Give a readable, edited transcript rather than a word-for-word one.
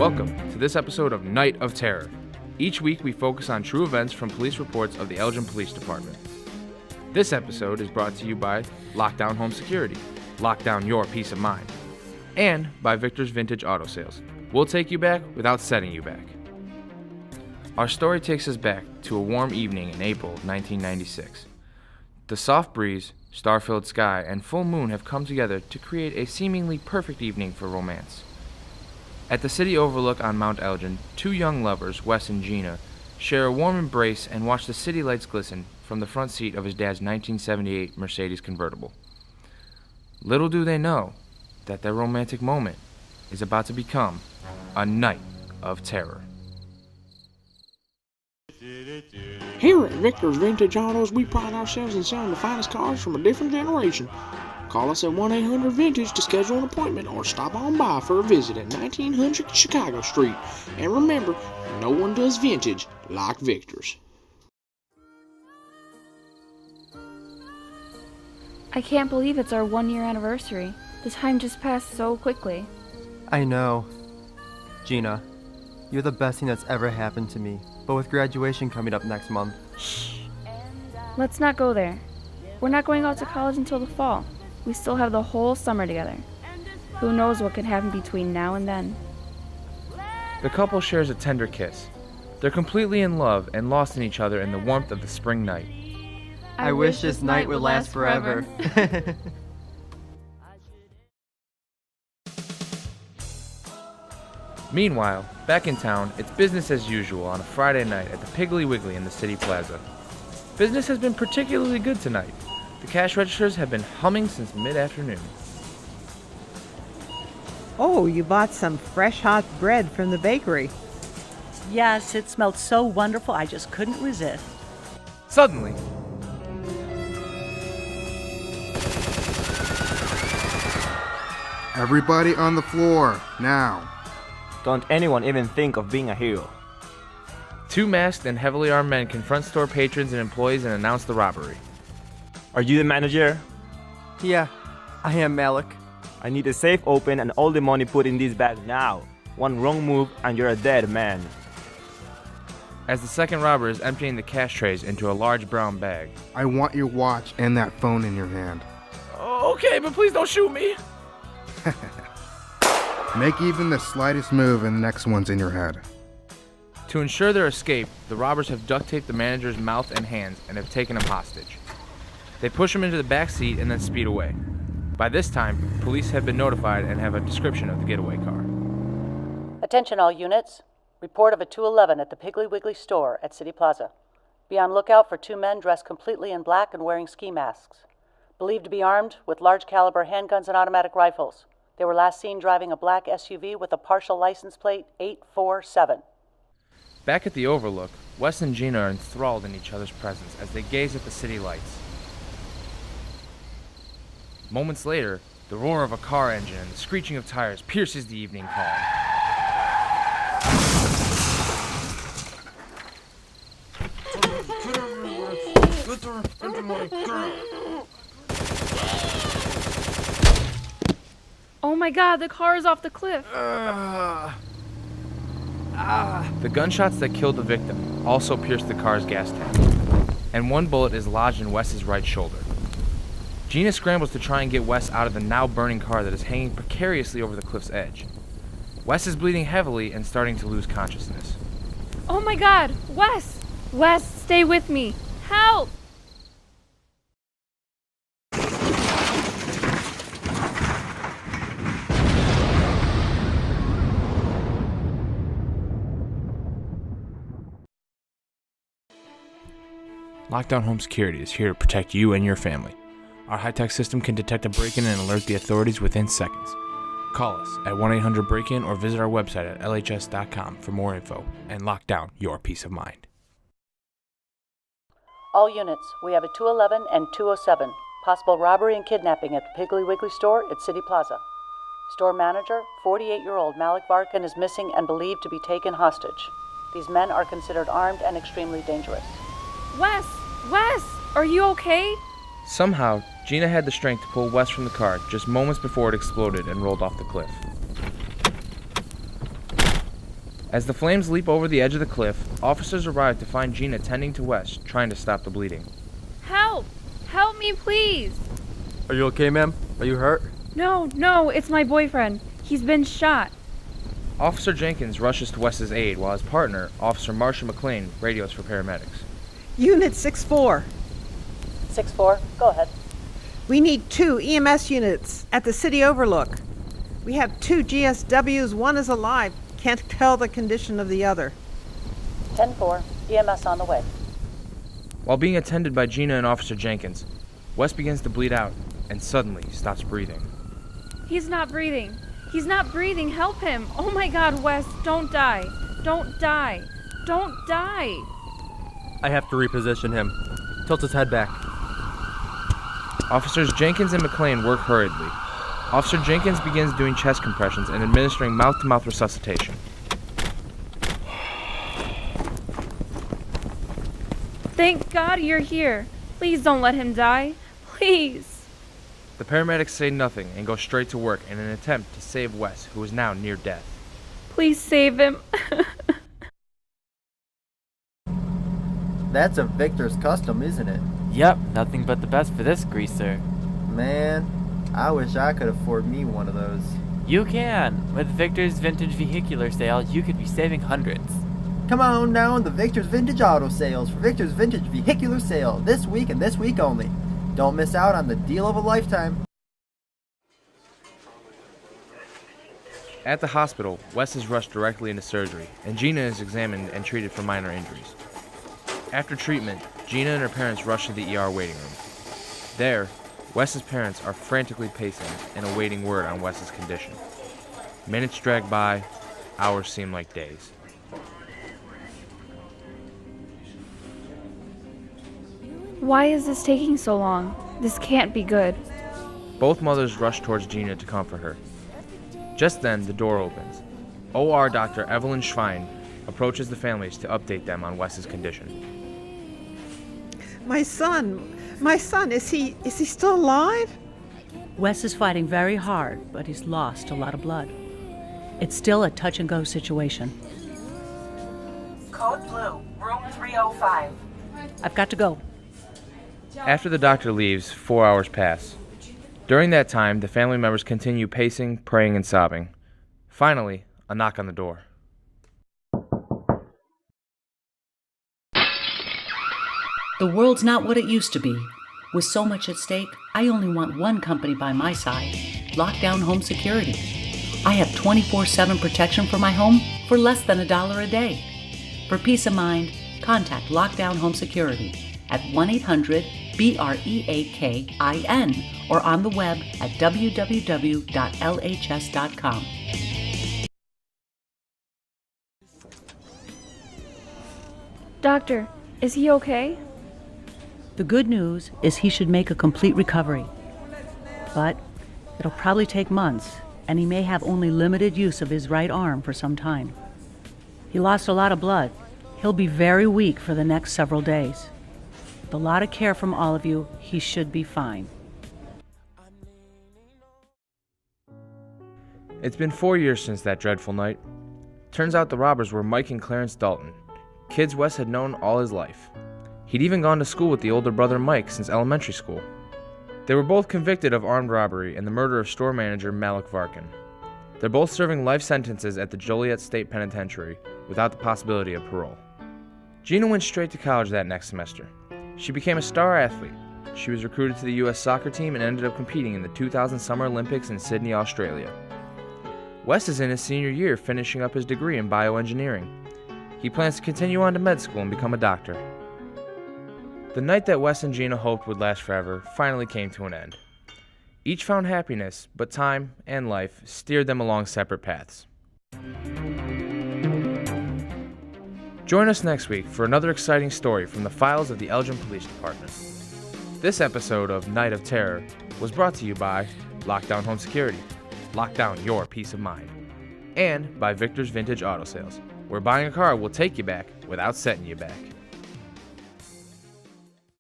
Welcome to this episode of Night of Terror. Each week we focus on true events from police reports of the Elgin Police Department. This episode is brought to you by Lockdown Home Security. Lock down your peace of mind. And by Victor's Vintage Auto Sales. We'll take you back without setting you back. Our story takes us back to a warm evening in April 1996. The soft breeze, star-filled sky, and full moon have come together to create a seemingly perfect evening for romance. At the city overlook on Mount Elgin, two young lovers, Wes and Gina, share a warm embrace and watch the city lights glisten from the front seat of his dad's 1978 Mercedes convertible. Little do they know that their romantic moment is about to become a night of terror. Here at Victor's Vintage Autos, we pride ourselves in selling the finest cars from a different generation. Call us at 1-800-VINTAGE to schedule an appointment or stop on by for a visit at 1900 Chicago Street. And remember, no one does vintage like Victor's. I can't believe it's our 1-year anniversary. The time just passed so quickly. I know. Gina, you're the best thing that's ever happened to me. But with graduation coming up next month. Shh. Let's not go there. We're not going out to college until the fall. We still have the whole summer together. Who knows what could happen between now and then. The couple shares a tender kiss. They're completely in love and lost in each other in the warmth of the spring night. I wish this night would last forever. Meanwhile, back in town, it's business as usual on a Friday night at the Piggly Wiggly in the City Plaza. Business has been particularly good tonight. The cash registers have been humming since mid-afternoon. Oh, you bought some fresh hot bread from the bakery. Yes, it smelled so wonderful I just couldn't resist. Suddenly, everybody on the floor, now. Don't anyone even think of being a hero. two masked and heavily armed men confront store patrons and employees and announce the robbery. Are you the manager? Yeah, I am Malik. I need the safe open and all the money put in this bag now. One wrong move and you're a dead man. As the second robber is emptying the cash trays into a large brown bag. I want your watch and that phone in your hand. Okay, but please don't shoot me. Make even the slightest move and the next one's in your head. To ensure their escape, the robbers have duct taped the manager's mouth and hands and have taken him hostage. They push him into the back seat and then speed away. By this time, police have been notified and have a description of the getaway car. Attention all units. Report of a 211 at the Piggly Wiggly store at City Plaza. Be on lookout for two men dressed completely in black and wearing ski masks. Believed to be armed with large caliber handguns and automatic rifles. They were last seen driving a black SUV with a partial license plate 847. Back at the Overlook, Wes and Gina are enthralled in each other's presence as they gaze at the city lights. Moments later, the roar of a car engine and the screeching of tires pierces the evening calm. Oh my god, the car is off the cliff. The gunshots that killed the victim also pierced the car's gas tank, and one bullet is lodged in Wes's right shoulder. Gina scrambles to try and get Wes out of the now burning car that is hanging precariously over the cliff's edge. Wes is bleeding heavily and starting to lose consciousness. Oh my god, Wes! Wes, stay with me. Help! Lockdown Home Security is here to protect you and your family. Our high-tech system can detect a break-in and alert the authorities within seconds. Call us at 1-800-BREAK-IN or visit our website at lhs.com for more info and lock down your peace of mind. All units, we have a 211 and 207. Possible robbery and kidnapping at the Piggly Wiggly store at City Plaza. Store manager, 48-year-old Malik Varkan, is missing and believed to be taken hostage. These men are considered armed and extremely dangerous. Wes! Wes! Are you okay? Somehow, Gina had the strength to pull Wes from the car just moments before it exploded and rolled off the cliff. As the flames leap over the edge of the cliff, officers arrive to find Gina tending to Wes, trying to stop the bleeding. Help! Help me, please! Are you okay, ma'am? Are you hurt? No, it's my boyfriend. He's been shot. Officer Jenkins rushes to Wes's aid while his partner, Officer Marsha McLean, radios for paramedics. Unit 6-4. 6-4, go ahead. We need 2 EMS units at the city overlook. We have 2 GSWs. One is alive. Can't tell the condition of the other. 10-4, EMS on the way. While being attended by Gina and Officer Jenkins, Wes begins to bleed out and suddenly stops breathing. He's not breathing. He's not breathing. Help him. Oh my God, Wes, don't die. Don't die. Don't die. I have to reposition him. Tilt his head back. Officers Jenkins and McLean work hurriedly. Officer Jenkins begins doing chest compressions and administering mouth-to-mouth resuscitation. Thank God you're here. Please don't let him die. Please. The paramedics say nothing and go straight to work in an attempt to save Wes, who is now near death. Please save him. That's a Victor's custom, isn't it? Yep, nothing but the best for this greaser. Man, I wish I could afford me one of those. You can! With Victor's Vintage Vehicular Sale, you could be saving hundreds. Come on down to Victor's Vintage Auto Sales for Victor's Vintage Vehicular Sale this week and this week only. Don't miss out on the deal of a lifetime. At the hospital, Wes is rushed directly into surgery, and Gina is examined and treated for minor injuries. After treatment, Gina and her parents rush to the ER waiting room. There, Wes's parents are frantically pacing and awaiting word on Wes's condition. Minutes drag by, hours seem like days. Why is this taking so long? This can't be good. Both mothers rush towards Gina to comfort her. Just then, the door opens. OR Dr. Evelyn Schwein approaches the families to update them on Wes's condition. My son, is he still alive? Wes is fighting very hard, but he's lost a lot of blood. It's still a touch-and-go situation. Code Blue, room 305. I've got to go. After the doctor leaves, 4 hours pass. During that time, the family members continue pacing, praying, and sobbing. Finally, a knock on the door. The world's not what it used to be. With so much at stake, I only want one company by my side, Lockdown Home Security. I have 24/7 protection for my home for less than $1 a day. For peace of mind, contact Lockdown Home Security at 1-800-BREAKIN or on the web at www.lhs.com. Doctor, is he okay? The good news is he should make a complete recovery. But it'll probably take months, and he may have only limited use of his right arm for some time. He lost a lot of blood. He'll be very weak for the next several days. With a lot of care from all of you, he should be fine. It's been 4 years since that dreadful night. Turns out the robbers were Mike and Clarence Dalton, kids Wes had known all his life. He'd even gone to school with the older brother Mike since elementary school. They were both convicted of armed robbery and the murder of store manager Malik Varkin. They're both serving life sentences at the Joliet State Penitentiary without the possibility of parole. Gina went straight to college that next semester. She became a star athlete. She was recruited to the U.S. soccer team and ended up competing in the 2000 Summer Olympics in Sydney, Australia. Wes is in his senior year finishing up his degree in bioengineering. He plans to continue on to med school and become a doctor. The night that Wes and Gina hoped would last forever finally came to an end. Each found happiness, but time and life steered them along separate paths. Join us next week for another exciting story from the files of the Elgin Police Department. This episode of Night of Terror was brought to you by Lockdown Home Security. Lock down your peace of mind. And by Victor's Vintage Auto Sales, where buying a car will take you back without setting you back.